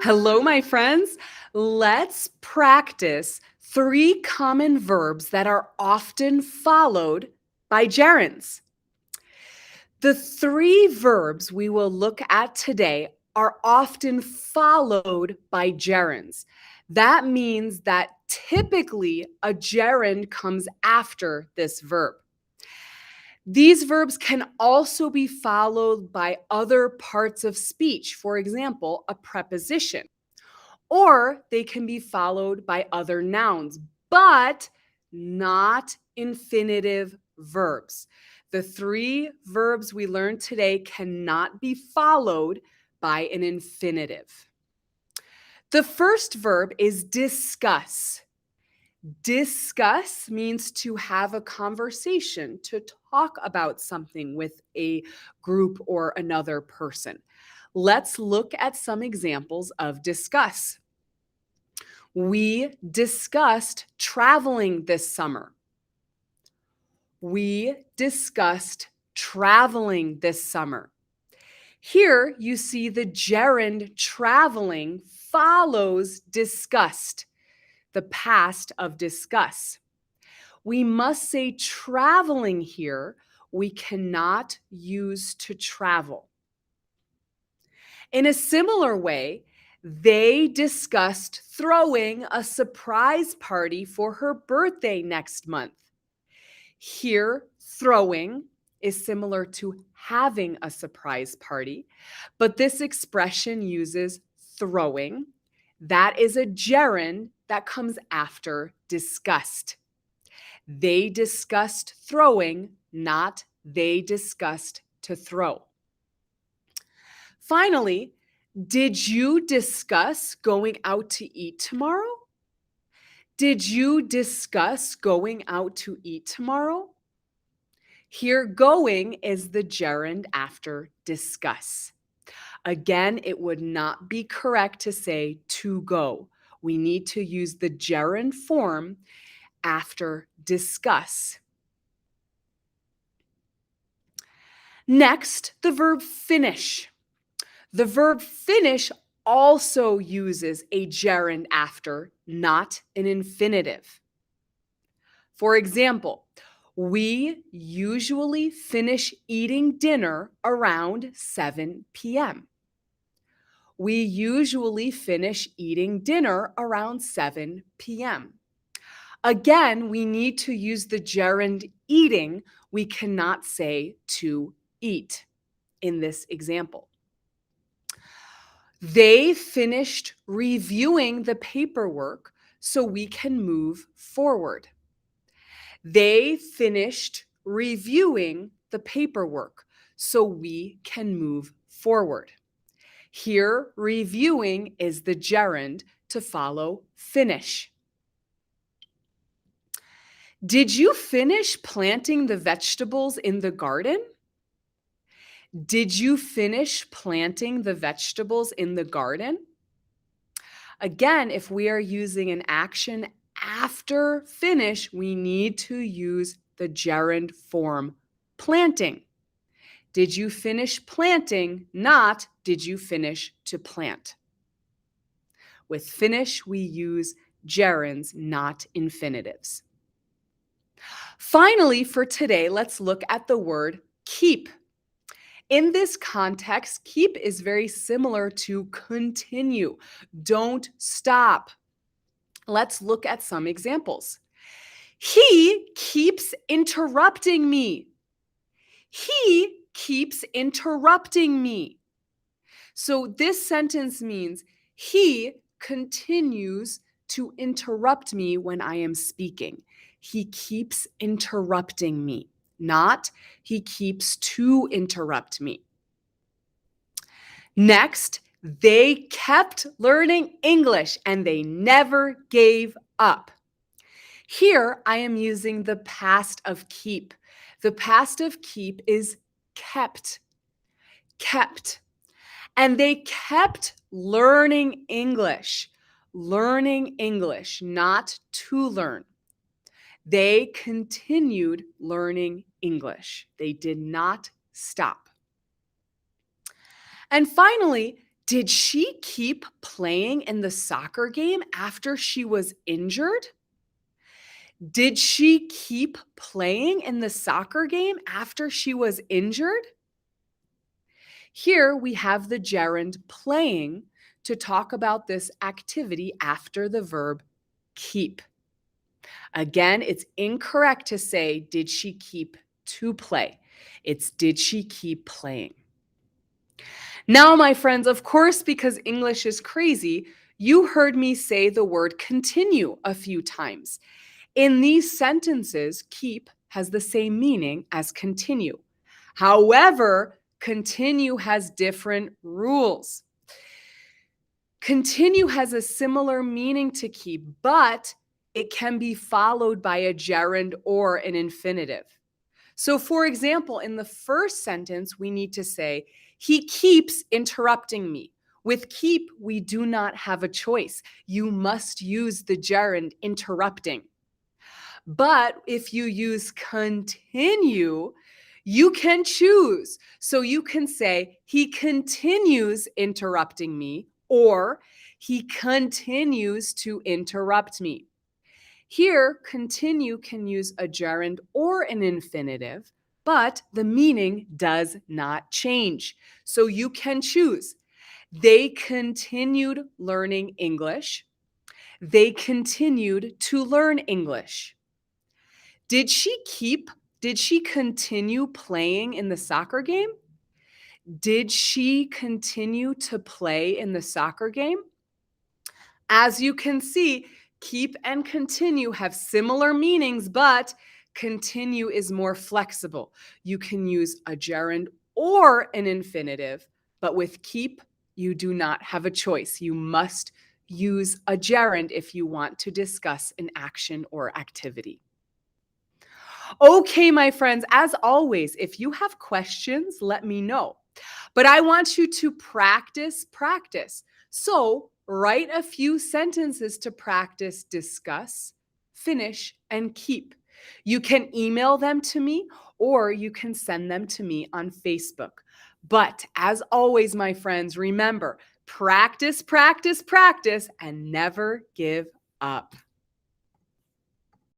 Hello, my friends. Let's practice 3 common verbs that are often followed by gerunds. The 3 verbs we will look at today are often followed by gerunds. That means that typically a gerund comes after this verb. These verbs can also be followed by other parts of speech, for example, a preposition. Or they can be followed by other nouns, but not infinitive verbs. The 3 verbs we learned today cannot be followed by an infinitive. The first verb is discuss. Discuss means to have a conversation, to talk about something with a group or another person. Let's look at some examples of discuss. We discussed traveling this summer. We discussed traveling this summer. Here you see the gerund traveling follows discussed, the past of discuss. We must say traveling here. We cannot use to travel. In a similar way, they discussed throwing a surprise party for her birthday next month. Here, throwing is similar to having a surprise party, but this expression uses throwing. That is a gerund that comes after discussed. They discussed throwing, not they discussed to throw. Finally, did you discuss going out to eat tomorrow? Did you discuss going out to eat tomorrow? Here, going is the gerund after discuss. Again, it would not be correct to say to go. We need to use the gerund form after discuss. Next, the verb finish. The verb finish also uses a gerund after, not an infinitive. For example, we usually finish eating dinner around 7 p.m. We usually finish eating dinner around 7 p.m. Again, we need to use the gerund eating. We cannot say to eat in this example. They finished reviewing the paperwork so we can move forward. They finished reviewing the paperwork so we can move forward. Here, reviewing is the gerund to follow finish. Did you finish planting the vegetables in the garden? Did you finish planting the vegetables in the garden? Again, if we are using an action after finish, we need to use the gerund form planting. Did you finish planting? Not did you finish to plant. With finish, we use gerunds, not infinitives. Finally, for today, let's look at the word keep. In this context, keep is very similar to continue. Don't stop. Let's look at some examples. He keeps interrupting me. He keeps interrupting me. So this sentence means he continues to interrupt me when I am speaking. He keeps interrupting me, not he keeps to interrupt me. Next, they kept learning English and they never gave up. Here, I am using the past of keep. The past of keep is kept. Kept. And they kept learning English. Learning English, not to learn. They continued learning English. They did not stop. And finally, Did she keep playing in the soccer game after she was injured? Did she keep playing in the soccer game after she was injured? Here we have the gerund playing to talk about this activity after the verb keep. Again, it's incorrect to say, did she keep to play? It's, did she keep playing? Now, my friends, of course, because English is crazy, you heard me say the word continue a few times. In these sentences, keep has the same meaning as continue. However, continue has different rules. Continue has a similar meaning to keep, but it can be followed by a gerund or an infinitive. So, for example, in the first sentence, we need to say, he keeps interrupting me. With keep, we do not have a choice. You must use the gerund interrupting. But if you use continue, you can choose. So you can say, he continues interrupting me, or he continues to interrupt me. Here, continue can use a gerund or an infinitive, but the meaning does not change. So you can choose. They continued learning English. They continued to learn English. Did she continue playing in the soccer game? Did she continue to play in the soccer game? As you can see, keep and continue have similar meanings, but continue is more flexible. You can use a gerund or an infinitive, but with keep, you do not have a choice. You must use a gerund if you want to discuss an action or activity. Okay, my friends, as always, if you have questions, let me know. But I want you to practice. So write a few sentences to practice, discuss, finish, and keep. You can email them to me or you can send them to me on Facebook. But as always, my friends, remember, practice, and never give up.